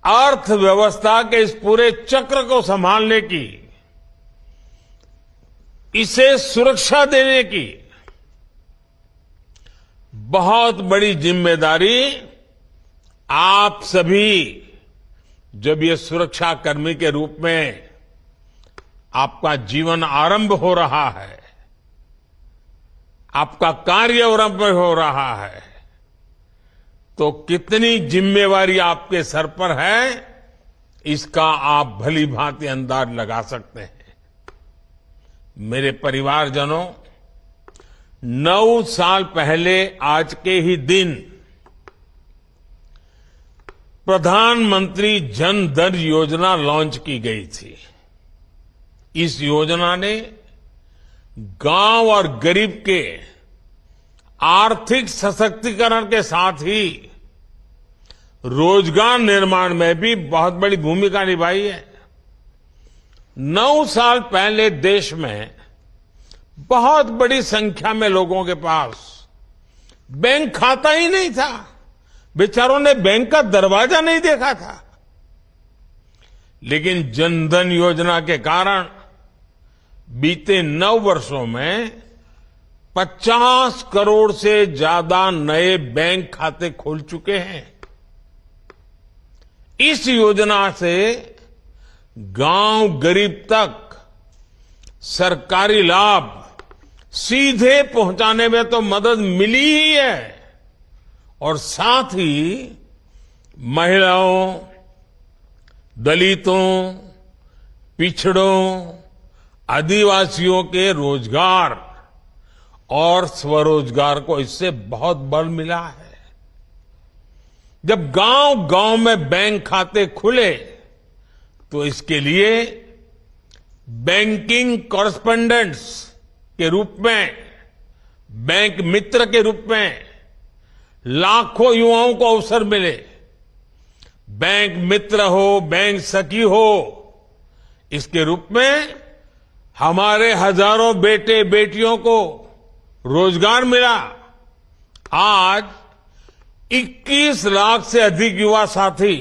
अर्थव्यवस्था के इस पूरे चक्र को संभालने की, इसे सुरक्षा देने की बहुत बड़ी जिम्मेदारी आप सभी, जब ये सुरक्षा कर्मी के रूप में आपका जीवन आरंभ हो रहा है, आपका कार्य आरंभ हो रहा है, तो कितनी जिम्मेवारी आपके सर पर है, इसका आप भली भांति अंदाज लगा सकते हैं। मेरे परिवारजनों, 9 साल पहले आज के ही दिन प्रधानमंत्री जन धन योजना लॉन्च की गई थी। इस योजना ने गांव और गरीब के आर्थिक सशक्तिकरण के साथ ही रोजगार निर्माण में भी बहुत बड़ी भूमिका निभाई है। 9 साल पहले देश में बहुत बड़ी संख्या में लोगों के पास बैंक खाता ही नहीं था, बेचारों ने बैंक का दरवाजा नहीं देखा था। लेकिन जनधन योजना के कारण बीते 9 वर्षों में 50 करोड़ से ज्यादा नए बैंक खाते खुल चुके हैं। इस योजना से गांव गरीब तक सरकारी लाभ सीधे पहुंचाने में तो मदद मिली ही है, और साथ ही महिलाओं, दलितों, पिछड़ों, आदिवासियों के रोजगार और स्वरोजगार को इससे बहुत बल मिला है। जब गांव गांव में बैंक खाते खुले तो इसके लिए बैंकिंग कॉरेस्पोंडेंट्स के रूप में, बैंक मित्र के रूप में लाखों युवाओं को अवसर मिले। बैंक मित्र हो, बैंक सखी हो, इसके रूप में हमारे हजारों बेटे बेटियों को रोजगार मिला। आज 21 लाख से अधिक युवा साथी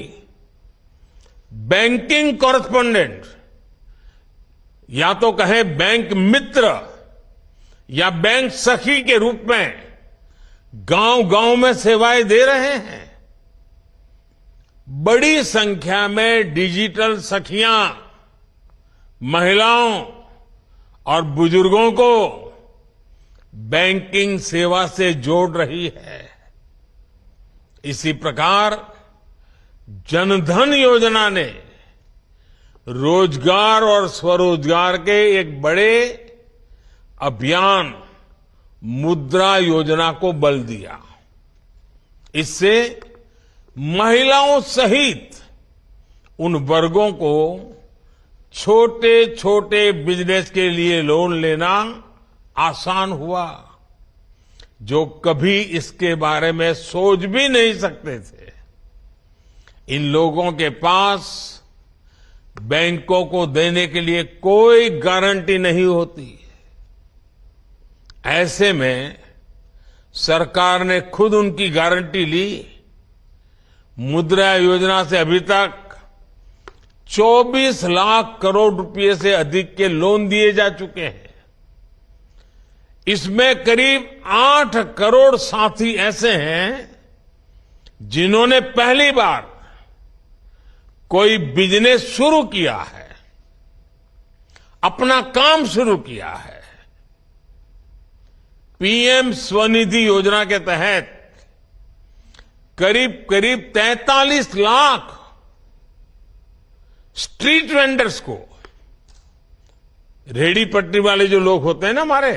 बैंकिंग कॉरेस्पोंडेंट, या तो कहें बैंक मित्र या बैंक सखी के रूप में गांव गांव में सेवाएं दे रहे हैं। बड़ी संख्या में डिजिटल सखियां महिलाओं और बुजुर्गों को बैंकिंग सेवा से जोड़ रही है। इसी प्रकार जनधन योजना ने रोजगार और स्वरोजगार के एक बड़े अभियान मुद्रा योजना को बल दिया। इससे महिलाओं सहित उन वर्गों को छोटे छोटे बिजनेस के लिए लोन लेना आसान हुआ जो कभी इसके बारे में सोच भी नहीं सकते थे। इन लोगों के पास बैंकों को देने के लिए कोई गारंटी नहीं होती। ऐसे में सरकार ने खुद उनकी गारंटी ली। मुद्रा योजना से अभी तक 24 लाख करोड़ रुपए से अधिक के लोन दिए जा चुके हैं। इसमें करीब 8 करोड़ साथी ऐसे हैं जिन्होंने पहली बार कोई बिजनेस शुरू किया है, अपना काम शुरू किया है। पीएम स्वनिधि योजना के तहत करीब करीब 43 लाख स्ट्रीट वेंडर्स को, रेहड़ी पटरी वाले जो लोग होते हैं ना हमारे,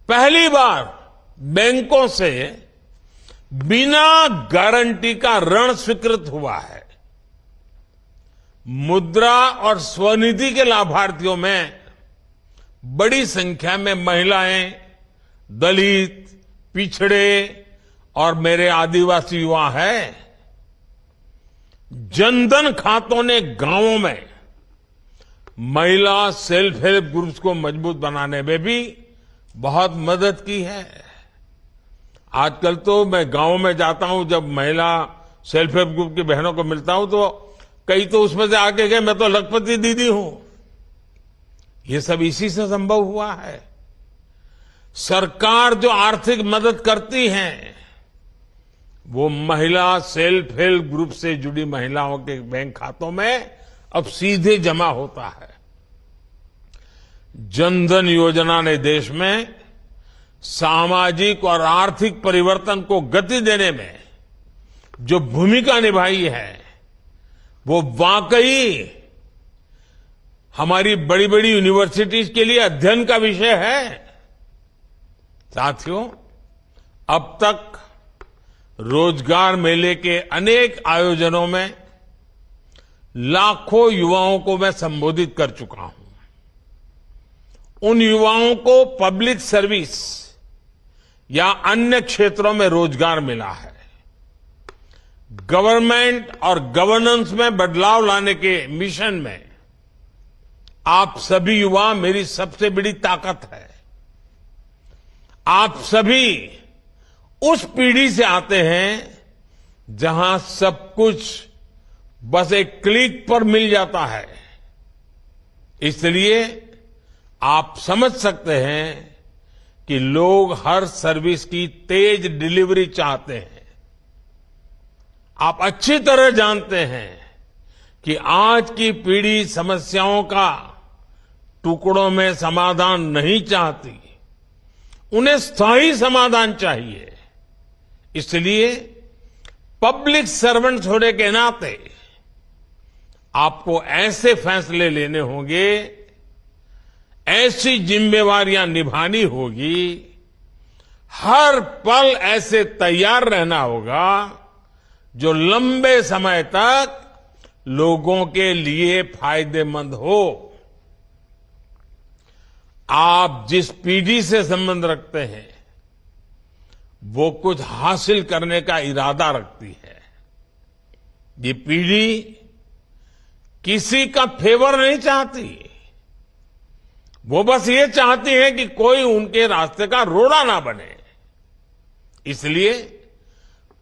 पहली बार बैंकों से बिना गारंटी का ऋण स्वीकृत हुआ है। मुद्रा और स्वनिधि के लाभार्थियों में बड़ी संख्या में महिलाएं, दलित, पिछड़े और मेरे आदिवासी युवा हैं। जनधन खातों ने गांवों में महिला सेल्फ हेल्प ग्रुप्स को मजबूत बनाने में भी बहुत मदद की है। आजकल तो मैं गांव में जाता हूं, जब महिला सेल्फ हेल्प ग्रुप की बहनों को मिलता हूं तो कई तो उसमें से आके गए मैं तो लखपति दीदी हूं। ये सब इसी से संभव हुआ है। सरकार जो आर्थिक मदद करती है वो महिला सेल्फ हेल्प ग्रुप से जुड़ी महिलाओं के बैंक खातों में अब सीधे जमा होता है। जनधन योजना ने देश में सामाजिक और आर्थिक परिवर्तन को गति देने में जो भूमिका निभाई है वो वाकई हमारी बड़ी बड़ी यूनिवर्सिटीज के लिए अध्ययन का विषय है। साथियों, अब तक रोजगार मेले के अनेक आयोजनों में लाखों युवाओं को मैं संबोधित कर चुका हूं। उन युवाओं को पब्लिक सर्विस या अन्य क्षेत्रों में रोजगार मिला है। गवर्नमेंट और गवर्नेंस में बदलाव लाने के मिशन में आप सभी युवा मेरी सबसे बड़ी ताकत है। आप सभी उस पीढ़ी से आते हैं जहां सब कुछ बस एक क्लिक पर मिल जाता है। इसलिए आप समझ सकते हैं कि लोग हर सर्विस की तेज डिलीवरी चाहते हैं। आप अच्छी तरह जानते हैं कि आज की पीढ़ी समस्याओं का टुकड़ों में समाधान नहीं चाहती, उन्हें स्थायी समाधान चाहिए। इसलिए पब्लिक सर्वेंट्स होने के नाते आपको ऐसे फैसले लेने होंगे, ऐसी जिम्मेवारियां निभानी होगी, हर पल ऐसे तैयार रहना होगा जो लंबे समय तक लोगों के लिए फायदेमंद हो। आप जिस पीढ़ी से संबंध रखते हैं वो कुछ हासिल करने का इरादा रखती है। ये पीढ़ी किसी का फेवर नहीं चाहती, वो बस ये चाहती है कि कोई उनके रास्ते का रोड़ा ना बने। इसलिए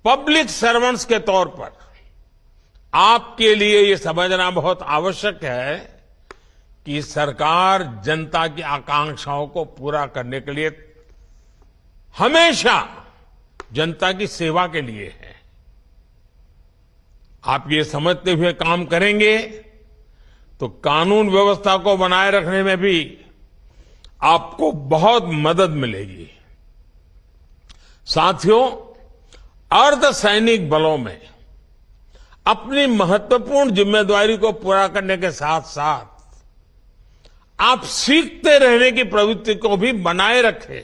पब्लिक सर्वेंट्स के तौर पर आपके लिए ये समझना बहुत आवश्यक है कि सरकार जनता की आकांक्षाओं को पूरा करने के लिए हमेशा जनता की सेवा के लिए है। आप ये समझते हुए काम करेंगे तो कानून व्यवस्था को बनाए रखने में भी आपको बहुत मदद मिलेगी। साथियों, अर्धसैनिक बलों में अपनी महत्वपूर्ण जिम्मेदारी को पूरा करने के साथ साथ आप सीखते रहने की प्रवृत्ति को भी बनाए रखें।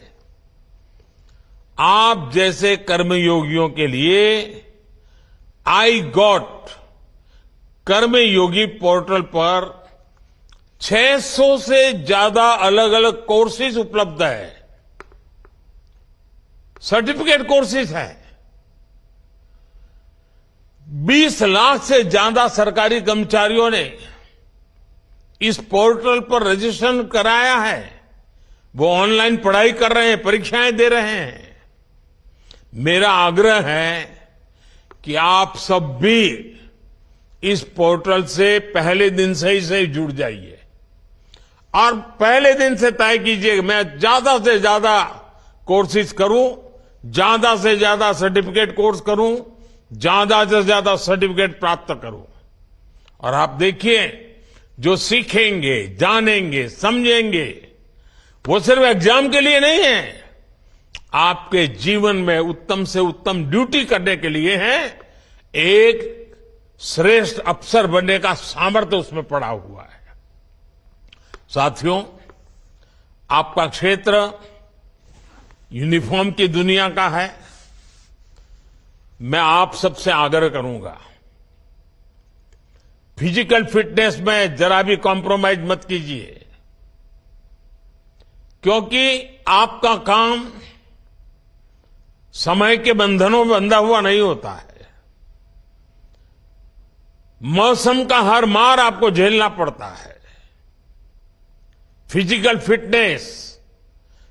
आप जैसे कर्मयोगियों के लिए आई गॉट कर्मयोगी पोर्टल पर 600 से ज्यादा अलग अलग कोर्सेज उपलब्ध है, सर्टिफिकेट कोर्सेज हैं। 20 लाख से ज्यादा सरकारी कर्मचारियों ने इस पोर्टल पर रजिस्ट्रेशन कराया है। वो ऑनलाइन पढ़ाई कर रहे हैं, परीक्षाएं दे रहे हैं। मेरा आग्रह है कि आप सब भी इस पोर्टल से पहले दिन से जुड़ जाइए और पहले दिन से तय कीजिए मैं ज्यादा से ज्यादा कोर्सेज करूं, ज्यादा से ज्यादा सर्टिफिकेट कोर्स करूं, ज्यादा से ज्यादा सर्टिफिकेट प्राप्त करूं। और आप देखिए, जो सीखेंगे, जानेंगे, समझेंगे, वो सिर्फ एग्जाम के लिए नहीं है, आपके जीवन में उत्तम से उत्तम ड्यूटी करने के लिए है। एक श्रेष्ठ अफसर बनने का सामर्थ्य उसमें पड़ा हुआ है। साथियों, आपका क्षेत्र यूनिफॉर्म की दुनिया का है। मैं आप सबसे आग्रह करूंगा, फिजिकल फिटनेस में जरा भी कॉम्प्रोमाइज मत कीजिए, क्योंकि आपका काम समय के बंधनों में बंधा हुआ नहीं होता है। मौसम का हर मार आपको झेलना पड़ता है। फिजिकल फिटनेस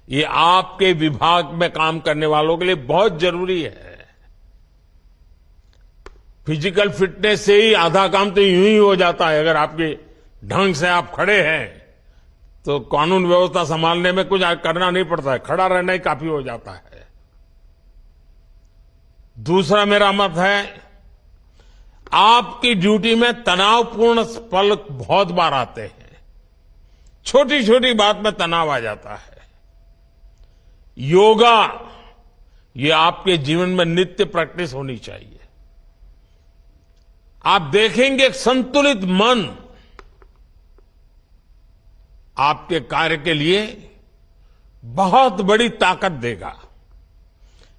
ये आपके विभाग में काम करने वालों के लिए बहुत जरूरी है। फिजिकल फिटनेस से ही आधा काम तो यूं ही हो जाता है। अगर आपके ढंग से आप खड़े हैं तो कानून व्यवस्था संभालने में कुछ करना नहीं पड़ता है, खड़ा रहना ही काफी हो जाता है। दूसरा मेरा मत है, आपकी ड्यूटी में तनावपूर्ण पल बहुत बार आते हैं। छोटी छोटी बात में तनाव आ जाता है। योगा ये आपके जीवन में नित्य प्रैक्टिस होनी चाहिए। आप देखेंगे एक संतुलित मन आपके कार्य के लिए बहुत बड़ी ताकत देगा।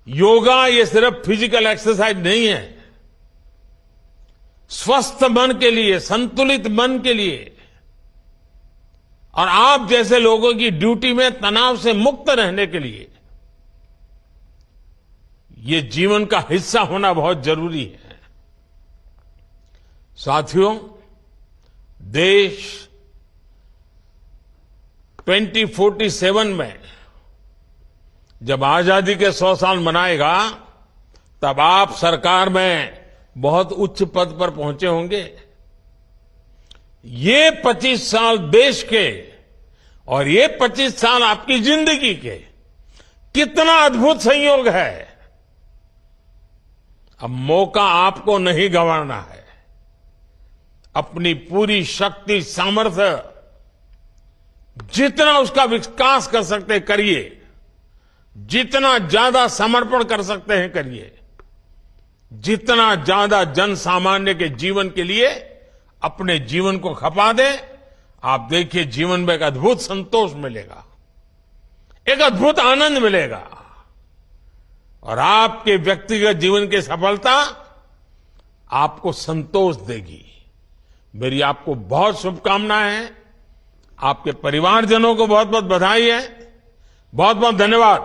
योगा ये सिर्फ फिजिकल एक्सरसाइज नहीं है। स्वस्थ मन के लिए, संतुलित मन के लिए और आप जैसे लोगों की ड्यूटी में तनाव से मुक्त रहने के लिए ये जीवन का हिस्सा होना बहुत जरूरी है। साथियों, देश 2047 में जब आजादी के 100 साल मनाएगा तब आप सरकार में बहुत उच्च पद पर पहुंचे होंगे। ये 25 साल देश के और ये 25 साल आपकी जिंदगी के कितना अद्भुत संयोग है। अब मौका आपको नहीं गंवाना है। अपनी पूरी शक्ति सामर्थ्य जितना उसका विकास कर सकते हैं करिए, जितना ज्यादा समर्पण कर सकते हैं करिए, जितना ज्यादा जन सामान्य के जीवन के लिए अपने जीवन को खपा दें। आप देखिए जीवन में एक अद्भुत संतोष मिलेगा, एक अद्भुत आनंद मिलेगा और आपके व्यक्तिगत जीवन की सफलता आपको संतोष देगी। मेरी आपको बहुत शुभकामनाएं हैं। आपके परिवारजनों को बहुत बहुत बधाई है। बहुत बहुत धन्यवाद।